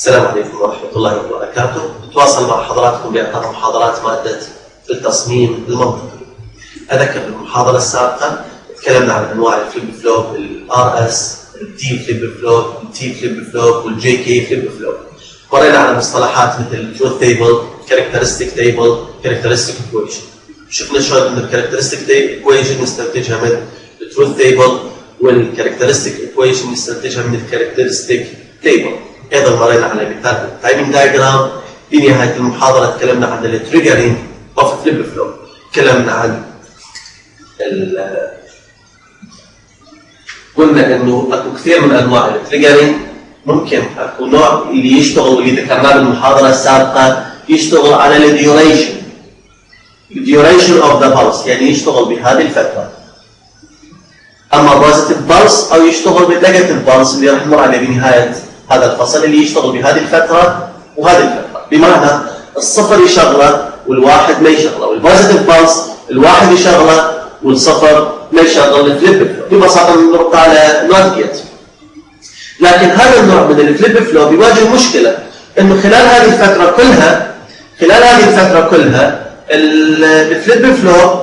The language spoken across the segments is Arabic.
السلام عليكم ورحمة الله وبركاته. نتواصل مع حضراتكم بأحد محاضرات مادة التصميم المنطقي. أذكر بالمحاضرة السابقة تكلمنا عن أنواع الفليب فلوب، الRS، التي فليب فلوب، التي فليب فلوب، والجي كي فليب فلوب. مرينا على مصطلحات مثل truth table، characteristic table، characteristic equation. شفنا شلون أن characteristic equation نستنتجها من truth table، والcharacteristic equation نستنتجها من characteristic table. أيضا مرينا على مثال التايمينج دايجرام. في نهاية المحاضرة تكلمنا عن التريجرينج اوف فليب فلوب. تكلمنا عن قلنا انه اكو كثير من انواع التريجرينج. ممكن اكو نوع اللي يشتغل واللي ذكرناه بالمحاضرة السابقة يشتغل على الديوريشن اوف ذا بلس، يعني يشتغل بهذه الفترة. اما بوزيتيف بلس او يشتغل بالنيجاتيف بلس اللي راح نمر عليه بنهاية هذا الفصل، اللي يشتغل بهذه الفترة وهذه الفترة. بمعنى الصفر يشغله والواحد ما يشغله، والبوزيتيف بلس الواحد يشغله والصفر ما يشغل الفليب فلوب. ببساطة نربط على نوت جيت. لكن هذا النوع من الفليب فلوب يواجه مشكلة، انه خلال هذه الفترة كلها الفليب فلوب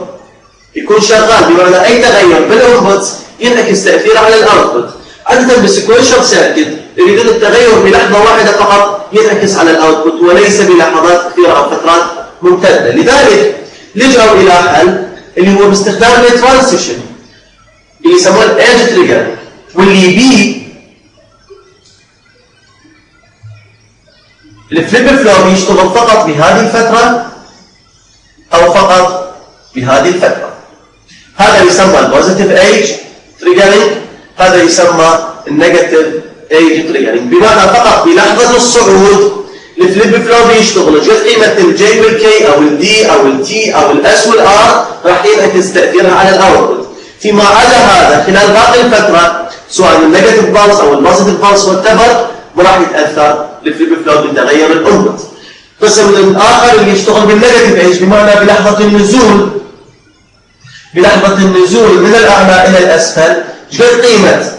يكون شغال، بمعنى اي تغير بالانبوت ينعكس تأثيره على الاوتبوت. عادة بالسيكوينشال سيركت يريدون التغير بلحظة واحدة فقط ينعكس على الاوتبوت وليس بلحظات كثيرة او فترات ممتدة. لذلك لجأوا الى حل اللي هو باستخدام الترانزيشن اللي يسموه الايدج تريجر، واللي يبيه الفليب فلوب يشتغل فقط بهذه الفترة او فقط بهذه الفترة. هذا يسمى البوزيتيف ايدج تريجرينج، هذا يسمى النيجاتيف ايدج تريجرينج. بمعنى فقط بلحظة الصعود الفليب فلوب يشتغل، جزء قيمة الجي والكي او الدي او التي او الاس والار راح ينعكس تأثيرها على الاوتبوت. فيما عدا هذا خلال باقي الفترة سواء النيجاتيف بالس او البوزيتيف بالس والتبر ما راح يتأثر الفليب فلوب بتغير الانبوت. قسم الاخر اللي يشتغل بالنيجاتيف ايدج، بمعنى بلحظة النزول من الاعلى الى الاسفل جزء قيمة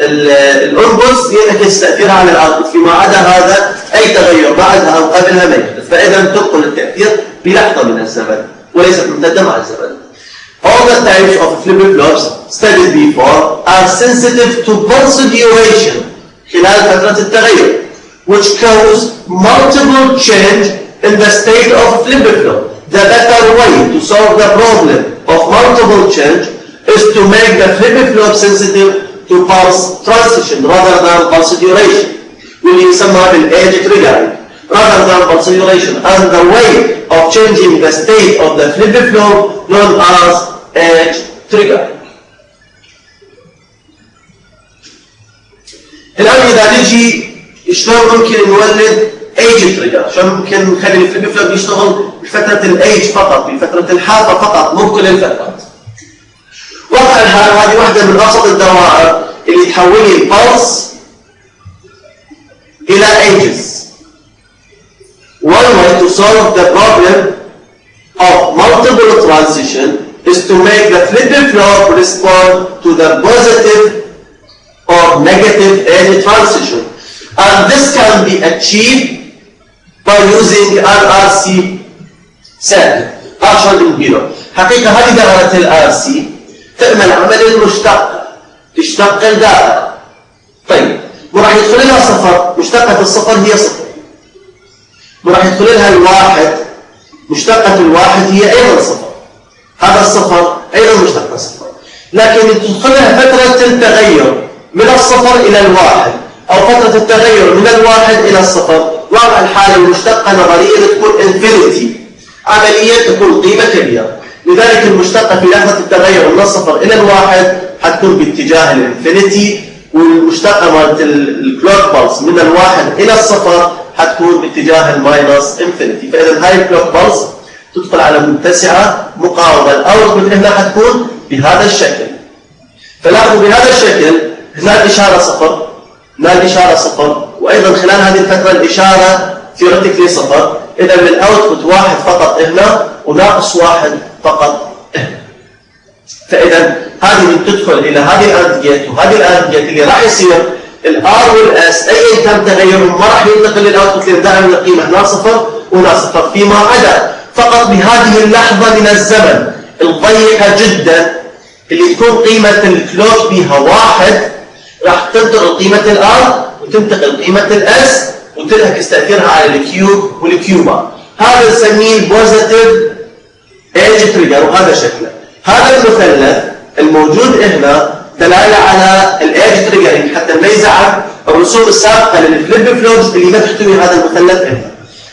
الانبوت ينعكس تأثيرها على الاوتبوت. فيما عدا هذا اي تغير بعدها او قبلها ما يحدث، فاذا تنقل التأثير بلحظة من الزمن وليست ممتدة مع الزمن. All the types of flip flops studied before are sensitive to pulse duration خلال فترة التغير, which cause multiple change in the state of flip flop. The better way to solve the problem of multiple change is to make the flip flop sensitive to pulse transition rather than pulse duration, واللي يسمى بالage triggering rather than pulse duration, and the way of changing the state of the flip flop known as age triggering. الآن إذا نجي شلون ممكن نولد age trigger، شلون ممكن نخلي الفليب فلوب يشتغل بفترة الايج فقط، بفترة الحافة فقط، مو بكل الفترات. واقع الحال هذه واحدة من أبسط الدوائر اللي تحول لي البلس إلى ages. One way to solve the problem of multiple transition is to make the flip flop respond to the positive or negative age transition, and this can be achieved by using RRC circuit. عشان نقوله حقيقة هذه دائرة الRC تعمل عمل المشتقة، تشتق الدائرة. طيب وراح يدخل لها صفر، مشتقة الصفر هي صفر. وراح يدخل لها الواحد، مشتقة الواحد هي أيضا صفر. هذا الصفر أيضا مشتقة صفر. لكن تدخل لها فترة التغير من الصفر إلى الواحد، أو فترة التغير من الواحد إلى الصفر. واقع الحال المشتقة نظريا تكون انفينيتي، عمليا تكون قيمة كبيرة. لذلك المشتقة في لحظة التغير من الصفر إلى الواحد حتكون باتجاه الانفينيتي، والمشتقة مالت الكلوك بالس من الواحد إلى الصفر حتكون باتجاه الماينس انفينيتي. فإذا هاي الكلوك بالس تدخل على متسعة مقاومة، الأوتبوت هنا حتكون بهذا الشكل. فلاحظوا بهذا الشكل هنا الإشارة صفر، هنا الإشارة صفر، وأيضا خلال هذه الفترة الإشارة ثيوريتيكلي صفر. إذا الأوتبوت واحد فقط هنا وناقص واحد فقط هنا. فإذا هذه من تدخل إلى هذه الأند جيت وهذه الأند جيت اللي راح يصير الآر والإس أي كان تغير ما راح ينتقل للاوتبوت لان دائما القيمه هنا صفر وهنا صفر، فيما عدا فقط بهذه اللحظه من الزمن الضيقه جدا اللي تكون قيمه الكلوك بها 1 راح تنتقل قيمه الار وتنتقل قيمه الاس وتنعكس تاثيرها على الكيو والكيوبا. هذا نسميه البوزيتيف ايدج تريجر، وهذا شكله. هذا المثلث الموجود هنا دلاله على الايدج تريجرنج حتى نميزه عن الرسوم السابقه للفليب فلوبز اللي ما تحتوي هذا المثلث هنا.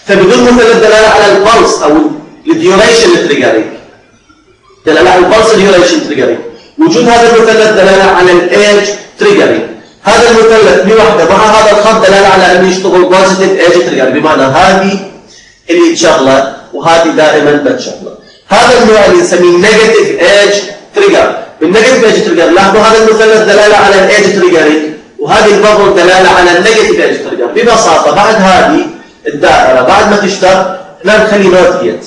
فبدون مثلث دلاله على البلس او الديوريشن تريجرنج، دلاله على البلس ديوريشن تريجرنج. وجود هذا المثلث دلاله على الايدج تريجرنج. هذا المثلث لوحده مع هذا الخط دلاله على انه يشتغل بوزيتيف ايدج تريجر، بمعنى هذه اللي تشغله وهذه دائما بتشغله. هذا النوع اللي نسميه نيجاتيف ايدج تريجر. بالنيجاتيف ايدج تريجر لاحظوا هذا المثلث دلاله على الايدج تريجرنج وهذه البابل دلاله على النيجاتيف ايدج تريجر. ببساطه بعد هذه الدائره بعد ما تشتغل احنا نخلي نوت جيت،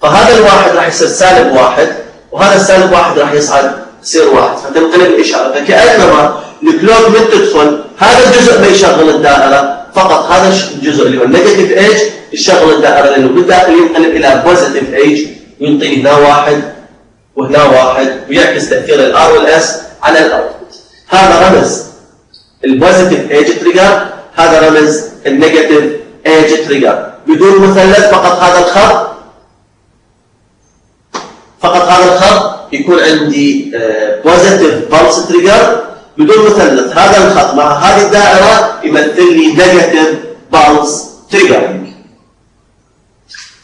فهذا الواحد راح يصير سالب 1 وهذا السالب 1 راح يصعد يصير 1 فتنقلب الاشاره. فكانما الكلوك من تدخل هذا الجزء ما يشغل الدائره، فقط هذا الجزء اللي هو النيجاتيف ايدج يشغل الدائره لانه بالداخل ينقلب الى بوزيتيف ايدج وينطي هنا 1 وهنا 1 ويعكس تاثير الار والاس على الاوتبوت. هذا رمز البوزيتيف ايدج تريجر، هذا رمز النيجاتيف ايدج تريجر. بدون مثلث فقط هذا الخط، فقط هذا الخط يكون عندي بوزيتيف بلس تريجر. بدون مثلث هذا الخط مع هذه الدائره يمثل لي نيجاتيف بلس تريجر.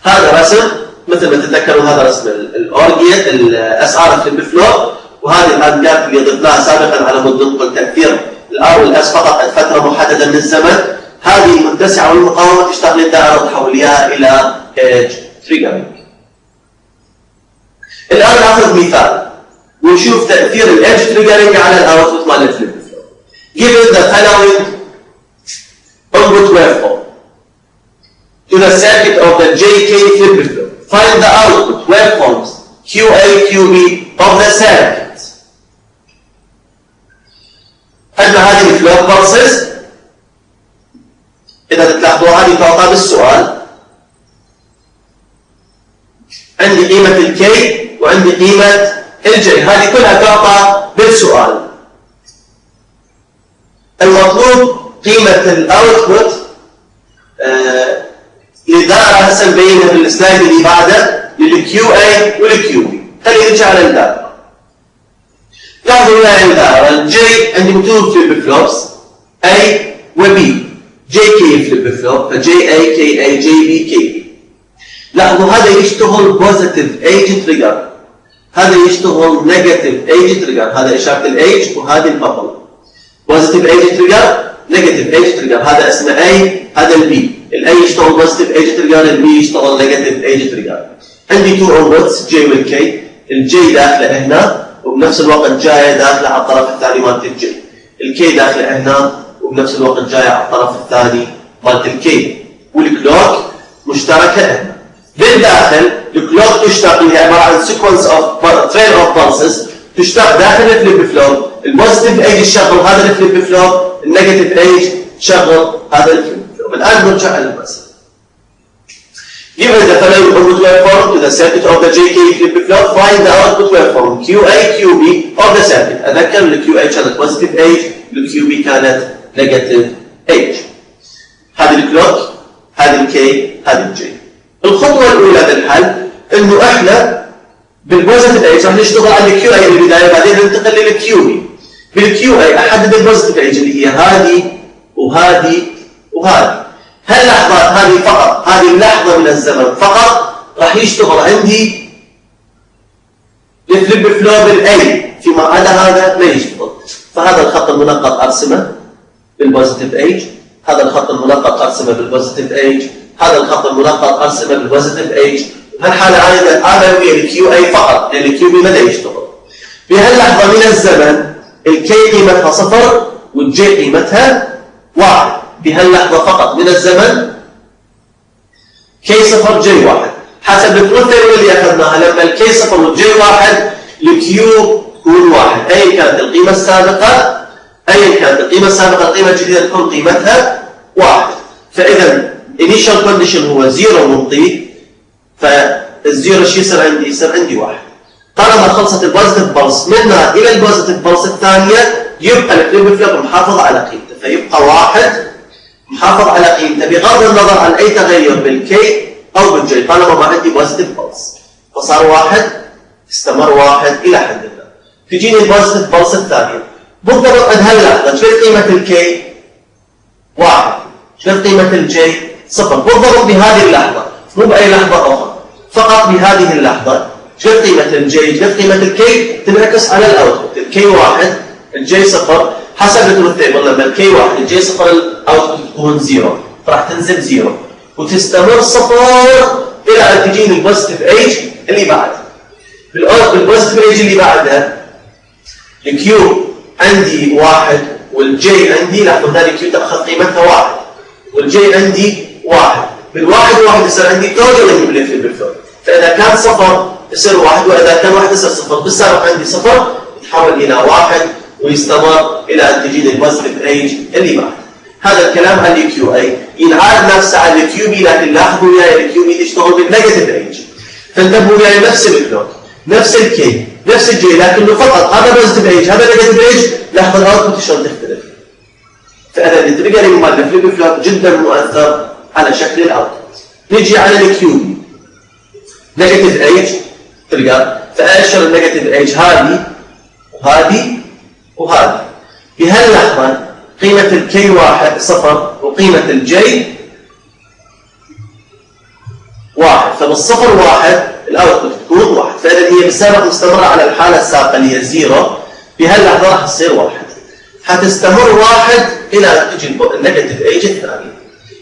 هذا رسم مثل ما تتذكروا، هذا رسم الاورجيت الاس ار فليب فلوب، وهذه الارقام اللي ضفناها سابقا على مود ننقل تاثير الار والاس فقط عند فتره محدده من الزمن. هذه المتسعه والمقاومه تشتغل الدائره وتحول اياها الى ايدج تريجرنج. الان ناخذ مثال ونشوف تاثير الايدج تريجرنج على الاوتبوت مال الفليب فلوب. Given the following input waveform to the circuit of the JK flip flop, find the output waveforms QA QB of the circuit. عندنا هذه الفلوب بلسز، إذا تلاحظوا هذه تعطى بالسؤال. عندي قيمة الكي وعندي قيمة الجي، هذه كلها تعطى بالسؤال. المطلوب قيمة الاوتبوت للدائرة هسه نبينها بالسلايد اللي بعده للكيو اي والكيو بي. خلينا نرجع على الدائرة. لاحظوا هنا الدائرة الجي عندي مكتوب فليب فلوبس اي وبي، جي كي فليب فلوب فجي اي كي اي جي بي كي بي. لاحظوا هذا يشتغل بوزيتيف ايدج تريجر، هذا يشتغل نيجاتيف ايدج تريجر، هذا اشاره الايدج وهذه البابل. بوزيتيف ايدج تريجر، نيجاتيف ايدج تريجر، هذا اسمه اي، هذا البي. الاي يشتغل بوزيتيف ايدج تريجر، البي يشتغل نيجاتيف ايدج تريجر. عندي تو انبوتس جي والكي، الجي داخله هنا وبنفس الوقت جايه داخله على الطرف الثاني مالت الجي. الكي داخله هنا وبنفس الوقت جايه على الطرف الثاني مالت الكي. والكلوك مشتركه هنا. بالداخل الكلوك تشتغل، هي عباره عن سيكونس اوف ترين اوف بلسز تشتغل داخل الفليب فلوب. البوزيتيف ايج يشغل هذا الفليب فلوب، النيجاتيف ايج تشغل هذا الفليب فلوب. الان نرجع للمسألة. Given the following input waveform to the circuit of the JK flip flop, find the output waveform QA QB of the circuit. أذكر ال QA كانت positive age، ال QB كانت negative age. هذه الكلوك، هذه الكي، هذه الجي. الخطوة الأولى بالحل إنه إحنا بالبوزيتيف ايج راح نشتغل على الكيو اي بالبداية، بعدين ننتقل للكيو بي. بالكيو اي أحدد البوزيتيف ايج اللي هي هذه وهذه وهذه. هاللحظات هذه فقط، هذه اللحظة من الزمن فقط راح يشتغل عندي الفليب فلوب الاي، فيما عدا هذا ما يشتغل. فهذا الخط المنقط أرسمه بالبوزيتيف ايج، هذا الخط المنقط أرسمه بالبوزيتيف ايج، هذا الخط المنقط أرسمه بالبوزيتيف ايج. هالحالة أنا ويا الكيو اي فقط، لأن الكيو بي متى يشتغل. بهاللحظة من الزمن الكي قيمتها 0 والجي قيمتها 1. بهاللحظة فقط من الزمن كي 0 جي 1 حسب التروث اللي أخذناها. لما الكي 0 والجي 1 الكيو تكون 1 أيا كانت القيمة السابقة، أيا كانت القيمة السابقة القيمة الجديدة تكون قيمتها 1. فإذا initial condition هو 0 منطي، فالزيرو شو يصير عندي؟ يصير عندي 1. طالما خلصت البوزيتيف بلس منها إلى البوزيتيف بلس الثانية يبقى الفليب فلوب محافظ على قيمته، فيبقى 1 محافظ على قيمته بغض النظر عن أي تغير بالكي أو بالجي طالما ما عندي بوزيتيف بلس. فصار 1 استمر 1 إلى حد ما. تجيني البوزيتيف بلس الثانية بالضبط عند هاللحظة شو قيمة الكي؟ 1. شو قيمة الجي؟ 0. بالضبط بهذه اللحظة، مو بأي لحظة أخرى، فقط بهذه اللحظة. شو قيمة الجي؟ شو قيمة الكي؟ تنعكس على الأوتبوت. الكي 1 الجي 0 حسب التروث تيبل. لما الكي 1 الجي 0 الاوتبوت تكون 0 فراح تنزل 0 وتستمر 0 الى ان تجيني البوزيتيف ايج اللي بعدها. بالبوزيتيف ايج اللي بعدها الكيو عندي 1 والجي عندي لحظه ثانيه الكيو تاخذ قيمتها 1 والجي عندي 1. بالواحد واحد يصير عندي توتال بالفليب فلوب. فاذا كان 0 يصير 1 واذا كان 1 يصير 0. بالسابق عندي 0 يتحول الى 1 ويستمر الى ان تجيني البوزيتيف ايج اللي بعد. هذا الكلام عن الكيو اي ينعاد نفسه على الكيو بي، لكن لاحظوا وياي الكيو بي تشتغل بالنيجاتيف ايج. فانتبهوا وياي نفس الفلوب نفس الكي نفس الجي، لكنه فقط هذا بوزيتيف ايج هذا نيجاتيف ايج. لاحظوا الاوتبوت شلون تختلف. فاذا التريجرنج مال الفليب فلوب جدا مؤثر على شكل الاوتبوت. نجي على الكيو بي نيجاتيف ايج تريجر، فاشر النيجاتيف ايج هذه وهذه وهذه. في هاللحظة قيمة الكي 1 0 وقيمة الجي 1، فبالصفر 1 الاوتبوت تكون 1. فإذا هي بالسابق مستمرة على الحالة السابقة اللي هي 0. في هاللحظة راح تصير 1. حتستمر 1 إلى أن تجي النيجاتيف ايج الثانية.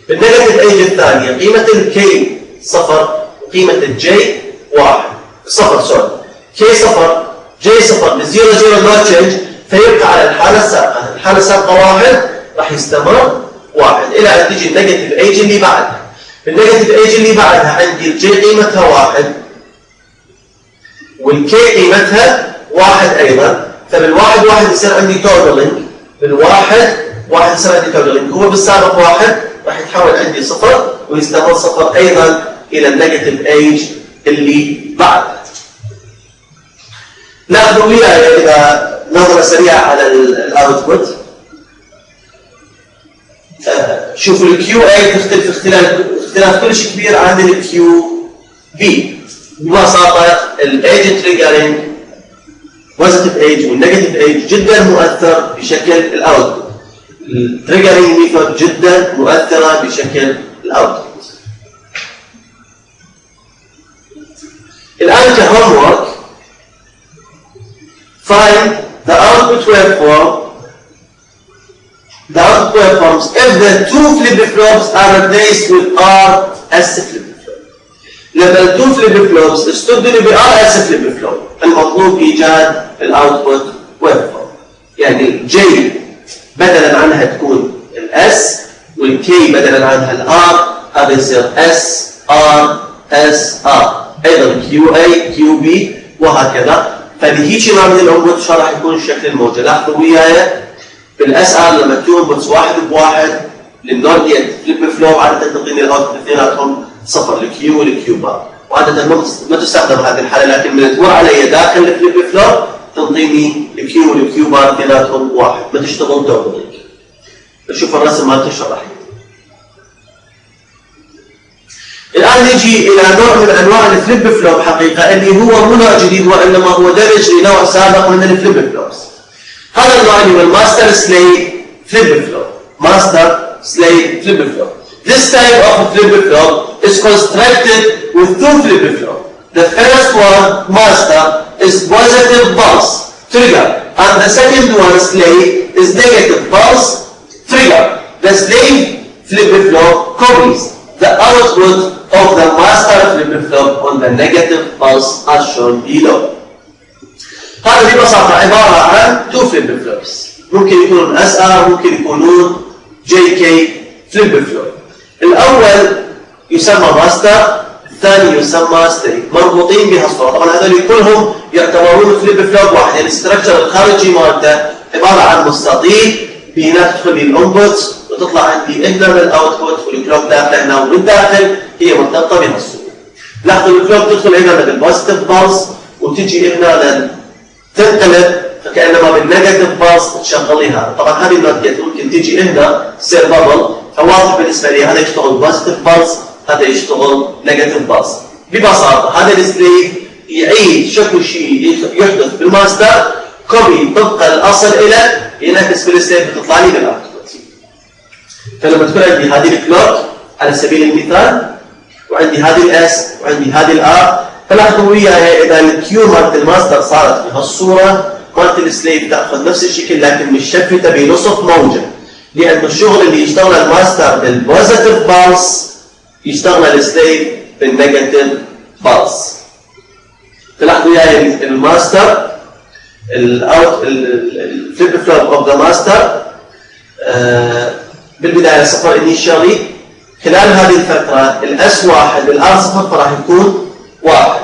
بالنيجاتيف ايج الثانية قيمة الكي 0 وقيمة الجي 1 0 سوري كي 0 جي 0 بالزيرو زيرو نو تشينج، فيبقى على الحالة السابقة. الحالة السابقة 1 راح يستمر 1 إلى أن تجي النيجاتيف ايج اللي بعدها. النيجاتيف ايج اللي بعدها عندي الجي قيمتها 1 والكي قيمتها 1 أيضا. فبالواحد واحد يصير عندي توتالينج، بالواحد واحد يصير عندي توتالينج. هو بالسابق 1 راح يتحول عندي 0 ويستمر 0 أيضا إلى النيجاتيف ايج اللي بعدها. لاحظوا وياي إذا نظرة سريعة على الاوتبوت. شوفوا الكيو اي تختلف اختلاف كلش كبير عن الكيو بي. ببساطة الايج تريجرنج بوزيتيف ايج والنيجاتيف ايج جدا مؤثر بشكل الاوتبوت. التريجرنج ميثود جدا مؤثرة بشكل الاوتبوت. الآن كهوم ورك find the output waveforms if the two flip-flops are replaced with RS flip-flop. لما ال two flip-flops استبدلوا ب RS flip-flop المطلوب إيجاد الاوتبوت waveform. يعني الجي بدلا عنها تكون الاس والكي بدلا عنها الار، هذا يصير اس ار اس ار، ايضا كيو اي كيو بي وهكذا. فبهيجي نوع من الانبوت شو راح يكون الشكل الموجه. لاحظوا وياي بالاس ار لما تكون انبوتس واحد بواحد للنور فليب فلوب عاده تعطيني الاوتبوت اثنيناتهم 0 الكيو والكيو بار، وعاده ما تستخدم هذه الحاله، لكن من تمر علي داخل الفليب فلوب تعطيني الكيو والكيو بار اثنيناتهم 1 ما تشتغل دوبلينج. شوف الرسم مالته شو راح يكون. الآن نجي إلى نوع من أنواع الفليب فلوب حقيقة اللي هو مو نوع جديد وإنما هو درج لنوع سابق من الفليب فلوبس. هذا النوع اللي هو الماستر سليف فليب فلوب. ماستر سليف فليب فلوب. This type of flip flop is constructed with two flip flop. The first one, master, is positive pulse trigger, and the second one, slave, is negative pulse trigger. The slave flip flop copies the output of the master flip flop on the negative pulse as shown below. هذا ببساطة عبارة عن two flip flops. ممكن يكونون SR ممكن يكونون JK flip flop. الأول يسمى ماستر، الثاني يسمى ستيت، مربوطين بهالصورة. طبعا هذول كلهم يعتبرون فليب فلوب واحد، يعني الاستراكشر الخارجي مالته عبارة عن مستطيل بينات تدخل الانبوتس بتطلع عندي هنا من الاوتبوت والكلوك داخله هنا ومن الداخل هي مرتبطه بهالصوره. لاحظوا الكلوك تدخل هنا بالبوزيتيف بالز وتجي هنا تنقلب فكانما بالنيجاتيف بالز تشغليها. طبعا هذه النوت جيت ممكن تجي هنا تصير بابل، فواضح بالنسبه لي هذا يشتغل بوزيتيف بالز هذا يشتغل نيجاتيف بالز. ببساطه هذا السليف يعيد شكل شيء يحدث بالماستر كوبي طبقا الاصل الى ينعكس بالسليف بتطلع لي بالاوتبوت. فلما تكون عندي هذه الكلوك على سبيل المثال وعندي هذه الاس وعندي هذه الار، فلاحظوا وياي اذا الكيو مالت الماستر صارت بهالصوره مالت السليف تاخذ نفس الشكل لكن مشفته بنصف موجه، لانه الشغل اللي يشتغله الماستر بالبوزيتيف بالز يشتغل السليف بالنيجاتيف بالز. تلاحظوا وياي الماستر الفليب فلوب اوف ذا ماستر بالبدايه صفر انيشالي، خلال هذه الفتره الاس واحد الار صفر فراح يكون واحد،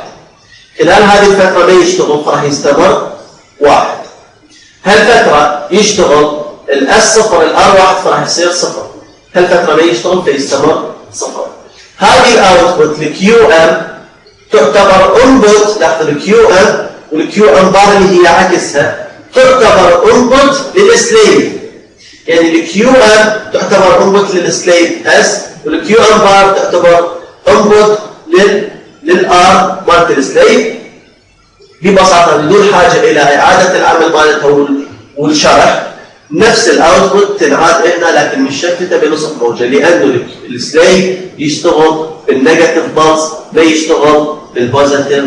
خلال هذه الفتره ما يشتغل فراح يستمر واحد، هالفتره يشتغل الاس صفر الار واحد فراح يصير صفر، هالفتره ما يشتغل فيستمر صفر. هذه الاوتبوت الكيو ام تعتبر انبوت، لاحظوا الكيو ام والكيو ام بار اللي هي عكسها تعتبر انبوت للسليف، يعني الكيو ام تعتبر انبوت للسليف اس والكيو ام بار تعتبر انبوت للار مالت السليف. ببساطه بدون حاجه الى اعاده العمل مالتها والشرح نفس الاوتبوت تنعاد هنا لكن مشتته بنصف موجه، لانه السليف يشتغل بالنيجاتيف بالز ما يشتغل بالبوزيتيف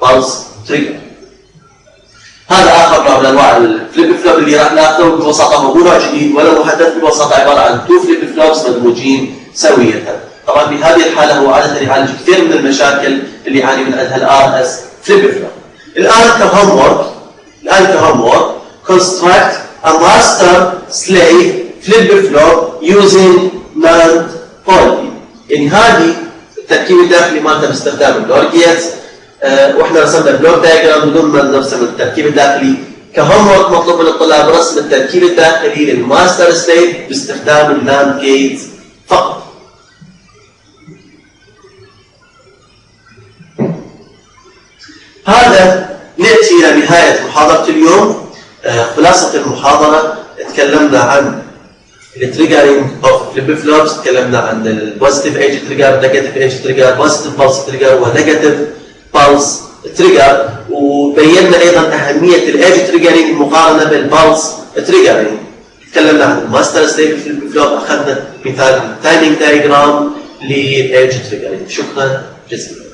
بالز تريجر. هذا اخر نوع من انواع الفليب فلوب اللي راح ناخذه ببساطه هو نوع جديد ولا محدث، ببساطه عباره عن تو فليب فلوبس مدموجين سويه. طبعا بهذه الحاله هو عاده يعالج كثير من المشاكل اللي يعاني من عندها الار اس فليب فلوب. الان كهوم وورك construct a master slave flip flop using NAND quality. يعني هذه التركيب الداخلي مالتها باستخدام اللور جيتس، واحنا رسمنا بلوك دايجرام بدون ما نرسم التركيب الداخلي. كهوم وورك مطلوب من الطلاب رسم التركيب الداخلي للماستر سليف باستخدام الناند جيتس فقط. هذا نأتي إلى نهاية محاضرة اليوم. خلاصة المحاضرة تكلمنا عن التريجرينج اوف فليب فلوبس، تكلمنا عن البوزيتيف ايج تريجر، نيجاتيف ايج تريجر، بوزيتيف بالز تريجر ونيجاتيف بالز تريجر، وبينا ايضا اهميه الايج تريجرينج مقارنه بالبالز تريجرينج. تكلمنا عن الماستر سليف فليب فلوب، اخذنا مثال عن التايمينج دايجرام للايج تريجرينج. شكرا جزيلا.